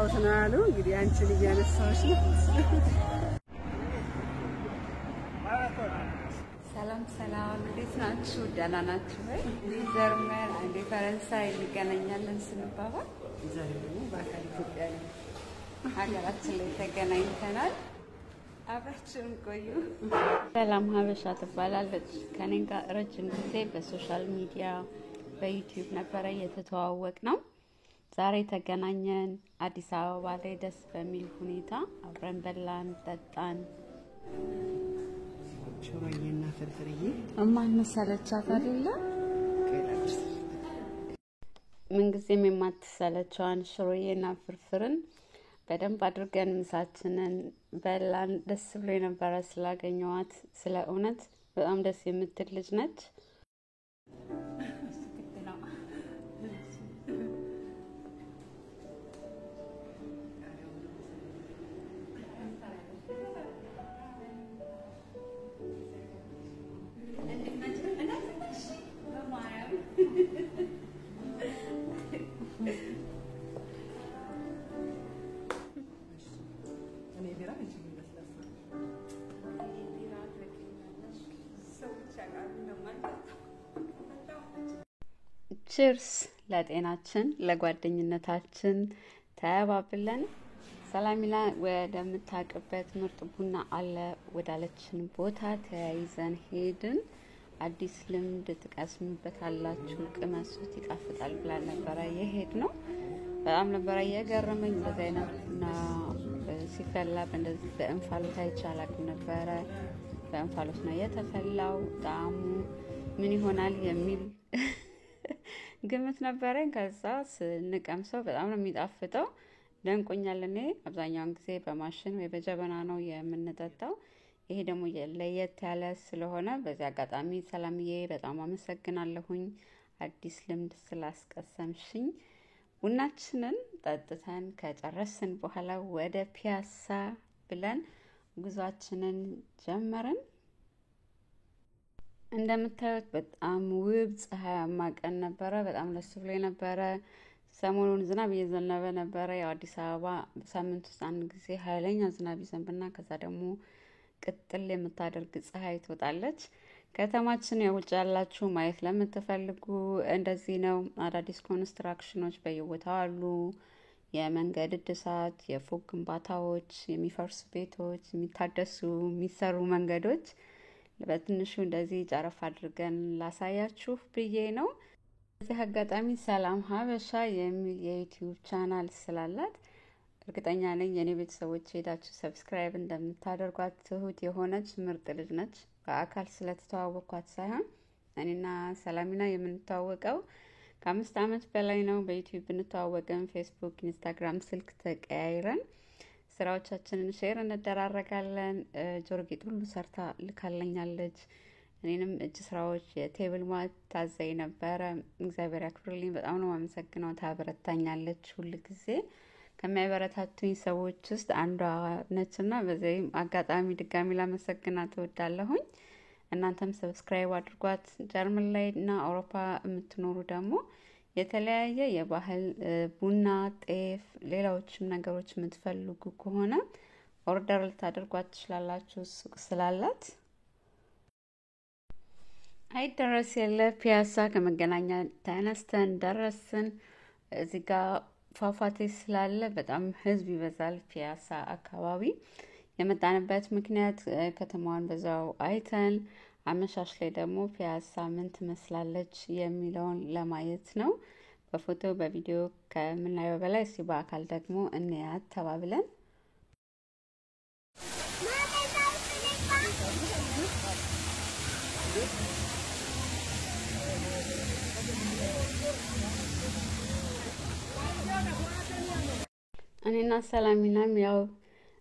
እያነሳሁት ነው አሉ እንግዲህ አንቺን እያነሳሁሽ ነው ሰላም እንዴት ናችሁ ደህና ናችሁ ወይ ጀርመን አንዴ ፈረንሳይ እንገናኛለን ስንባባል ዛሬ ደግሞ በአካል ኢትዮጵያ ነው ሀገራችን ላይ ተገናኝተናል አብራችሁን ቆዩ ሰላም ሀበሻ ትባላለች ከኔ ጋር ረጅም ጊዜ በሶሻል ሚዲያ በዩቲዩብ ነበር የተተዋወቅ ነው ዛሬ ተገናኘን አዲስ አበባ ላይ ደስ በሚል ሁኔታ አብረን በላን ጠጣን ሾሮዬና ፍርፍርዬ እማን መሰለቻት አይደለ ምን ጊዜም የማትሰለቸዋን ሾሮዬና ፍርፍርን በደንብ አድርገን ምሳችንን በላን ደስ ብሎ የነበረ ስላገኘዋት ስለ እውነት በጣም ደስ የምትል ልጅ ነች ቺርስ ለጤናችን ለጓደኝነታችን ተባብለን ሰላሚላ ወደምታቀበት ምርጥ ቡና አለ ወዳለችን ቦታ ተያይዘን ሄድን አዲስ ልምድ ትቀስሙበታላችሁ ቅመሱት ይጣፍጣል ብላ ነበር የሄድነው በጣም ነበር የገረመኝ በዛይነትና ሲፈላ እንደዚህ በእንፋሎት አይቻላል ነበር በእንፋሎት ነው የተፈላው ጣዕሙ ምን ይሆናል የሚል ግምት ነበረኝ ከዛ ስንቀምሰው በጣም ነው የሚጣፍጠው ደንቆኛል እኔ አብዛኛውን ጊዜ በማሽን ወይ በጀበና ነው የምንጠጣው ይሄ ደግሞ ለየት ያለ ስለሆነ በዚህ አጋጣሚ ሰላምዬ በጣም አመሰግናለሁኝ አዲስ ልምድ ስላስቀሰምሽኝ ቡናችንን ጠጥተን ከጨረስን በኋላ ወደ ፒያሳ ብለን ጉዟችንን ጀመርን እንደምታዩት በጣም ውብ ፀሐያማ ቀን ነበረ በጣም ደስ ብሎ ነበረ ሰሞኑን ዝናብ እየዘነበ ነበረ ያው አዲስ አበባ በሳምንት ውስጥ አንድ ጊዜ ኃይለኛ ዝናብ ይዘንብና ከዛ ደግሞ ቅጥል የምታደርግ ፀሐይ ትወጣለች ከተማችን የውጭ ያላችሁ ማየት ለምትፈልጉ እንደዚህ ነው አዳዲስ ኮንስትራክሽኖች በየቦታው አሉ የመንገድ እድሳት የፎቅ ግንባታዎች የሚፈርሱ ቤቶች የሚታደሱ የሚሰሩ መንገዶች በትንሹ እንደዚህ ጨረፍ አድርገን ላሳያችሁ ብዬ ነው በዚህ አጋጣሚ ሰላም ሀበሻ የሚል የዩቲዩብ ቻናል ስላላት እርግጠኛ ነኝ የኔ ቤተሰቦች ሄዳችሁ ሰብስክራይብ እንደምታደርጓት ትሁት የሆነች ምርጥ ልጅ ነች በአካል ስለተተዋወቅኳት ሳይሆን እኔና ሰላሚና የምንተዋወቀው ከ5 አመት በላይ ነው በዩቲዩብ እንተዋወቅን ፌስቡክ ኢንስታግራም ስልክ ተቀያይረን ስራዎቻችንን ሼር እንደራረጋለን ጆርጌት ሁሉ ሰርታ ልካለኛለች እኔንም እጅ ስራዎች የቴብል ማት ታዘይ ነበር እግዚአብሔር ያክብርልኝ በጣም ነው ማመሰግነው ታበረታኛለች ሁሉ ጊዜ ከሚያበረታቱኝ ሰዎች ውስጥ አንዷ ነችና በዚህም አጋጣሚ ድጋሚ ላመሰግናት እወዳለሁኝ እናንተም ሰብስክራይብ አድርጓት ጀርመን ላይ እና አውሮፓ የምትኖሩ ደግሞ የተለያየ የባህል ቡና ጤፍ ሌላዎችም ነገሮች የምትፈልጉ ከሆነ ኦርደር ልታደርጓት ትችላላችሁ ሱቅ ስላላት አይደረስ የለ ፒያሳ ከመገናኛ ተነስተን ደረስን እዚህ ጋር ፏፏቴ ስላለ በጣም ህዝብ ይበዛል ፒያሳ አካባቢ የመጣንበት ምክንያት ከተማዋን በዛው አይተን አመሻሽ ላይ ደግሞ ፒያሳ ምን ትመስላለች የሚለውን ለማየት ነው በፎቶ በቪዲዮ ከምናየው በላይ በአካል ደግሞ እንያት ተባብለን እኔና ሰላሚናም ያው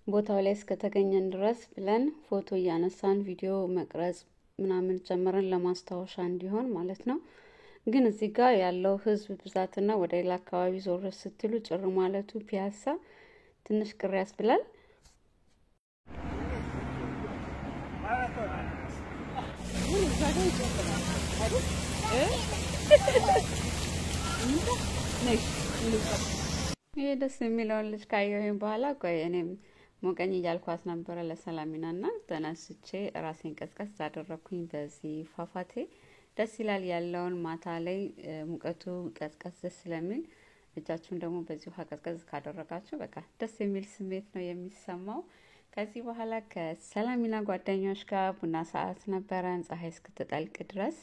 ቦታው ላይ እስከተገኘን ድረስ ብለን ፎቶ ያነሳን ቪዲዮ መቅረጽ ምናምን ጀመረን ለማስታወሻ እንዲሆን ማለት ነው ግን እዚህ ጋር ያለው ህዝብ ብዛትና ወደ ሌላ አካባቢ ዞር ስትሉ ጭር ማለቱ ፒያሳ ትንሽ ቅር ያስብላል ይሄ ደስ የሚለውን ልጅ ካየሁኝ በኋላ ቆይ እኔም ሞቀኝ እያልኳት ነበረ ለሰላሚናና ተነስቼ ራሴን ቀዝቀዝ አደረኩኝ በዚህ ፏፏቴ። ደስ ይላል ያለውን ማታ ላይ ሙቀቱ ቀዝቀዝ ስለሚል እጃችሁን ደግሞ በዚህ ውሃ ቀዝቀዝ ካደረጋችሁ በቃ ደስ የሚል ስሜት ነው የሚሰማው። ከዚህ በኋላ ከሰላሚና ጓደኞች ጋር ቡና ሰዓት ነበረን ፀሐይ እስክትጠልቅ ድረስ።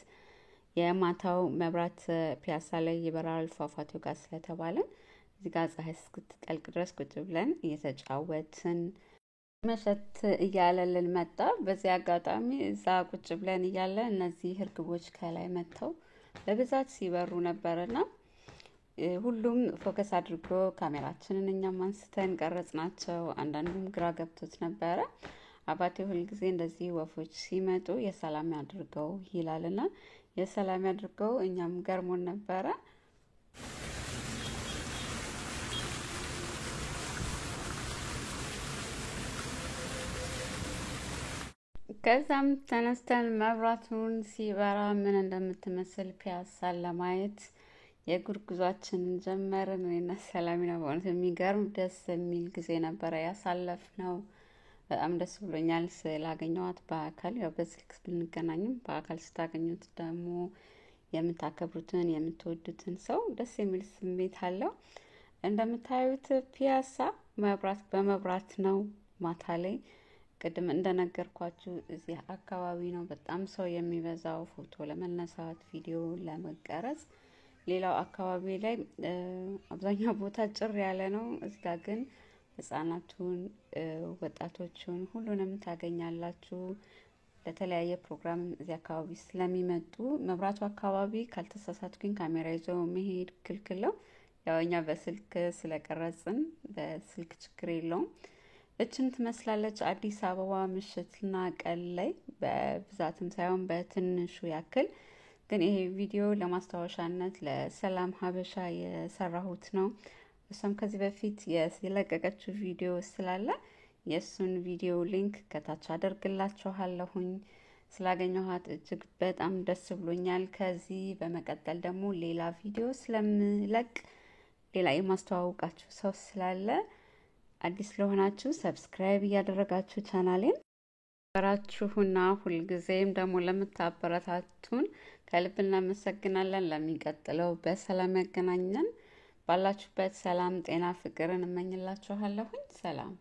የማታው መብራት ፒያሳ ላይ ይበራል ፏፏቴው ጋር ስለተባለ እዚህ ጋር ፀሐይ እስክትጠልቅ ድረስ ቁጭ ብለን እየተጫወትን መሸት እያለልን መጣ። በዚህ አጋጣሚ እዛ ቁጭ ብለን እያለ እነዚህ እርግቦች ከላይ መጥተው በብዛት ሲበሩ ነበርና ሁሉም ፎከስ አድርጎ ካሜራችንን እኛም አንስተን ቀረጽናቸው። አንዳንዱም ግራ ገብቶት ነበረ። አባቴ ሁልጊዜ እንደዚህ ወፎች ሲመጡ የሰላም ያድርገው ይላልና የሰላም ያድርገው እኛም ገርሞን ነበረ። ከዛም ተነስተን መብራቱን ሲበራ ምን እንደምትመስል ፒያሳን ለማየት የእግር ጉዟችንን ጀመርን። እኔና ሰላሚና በእውነት የሚገርም ደስ የሚል ጊዜ ነበረ ያሳለፍነው። በጣም ደስ ብሎኛል ስላገኘኋት በአካል። ያው በስልክ ብንገናኝም በአካል ስታገኙት ደግሞ የምታከብሩትን የምትወዱትን ሰው ደስ የሚል ስሜት አለው። እንደምታዩት ፒያሳ መብራት በመብራት ነው ማታ ላይ። ቅድም እንደነገርኳችሁ እዚህ አካባቢ ነው በጣም ሰው የሚበዛው ፎቶ ለመነሳት ቪዲዮ ለመቀረጽ። ሌላው አካባቢ ላይ አብዛኛው ቦታ ጭር ያለ ነው። እዚህ ጋር ግን ህፃናቱን ወጣቶቹን ሁሉንም ታገኛላችሁ። ለተለያየ ፕሮግራም እዚህ አካባቢ ስለሚመጡ መብራቱ አካባቢ ካልተሳሳትኩኝ ካሜራ ይዞ መሄድ ክልክል ነው። ያው እኛ በስልክ ስለቀረጽን በስልክ ችግር የለውም። እችን ትመስላለች አዲስ አበባ ምሽትና ቀን ላይ በብዛትም ሳይሆን በትንሹ ያክል። ግን ይሄ ቪዲዮ ለማስታወሻነት ለሰላም ሀበሻ የሰራሁት ነው። እሷም ከዚህ በፊት የለቀቀችው ቪዲዮ ስላለ የእሱን ቪዲዮ ሊንክ ከታች አደርግላችኋለሁኝ። ስላገኘኋት እጅግ በጣም ደስ ብሎኛል። ከዚህ በመቀጠል ደግሞ ሌላ ቪዲዮ ስለምለቅ ሌላ የማስተዋወቃችሁ ሰው ስላለ አዲስ ለሆናችሁ ሰብስክራይብ እያደረጋችሁ ቻናሌን በራችሁና ሁልጊዜም ደግሞ ለምታበረታቱን ከልብ እናመሰግናለን። ለሚቀጥለው በሰላም ያገናኘን። ባላችሁበት ሰላም፣ ጤና፣ ፍቅርን እመኝላችኋለሁኝ። ሰላም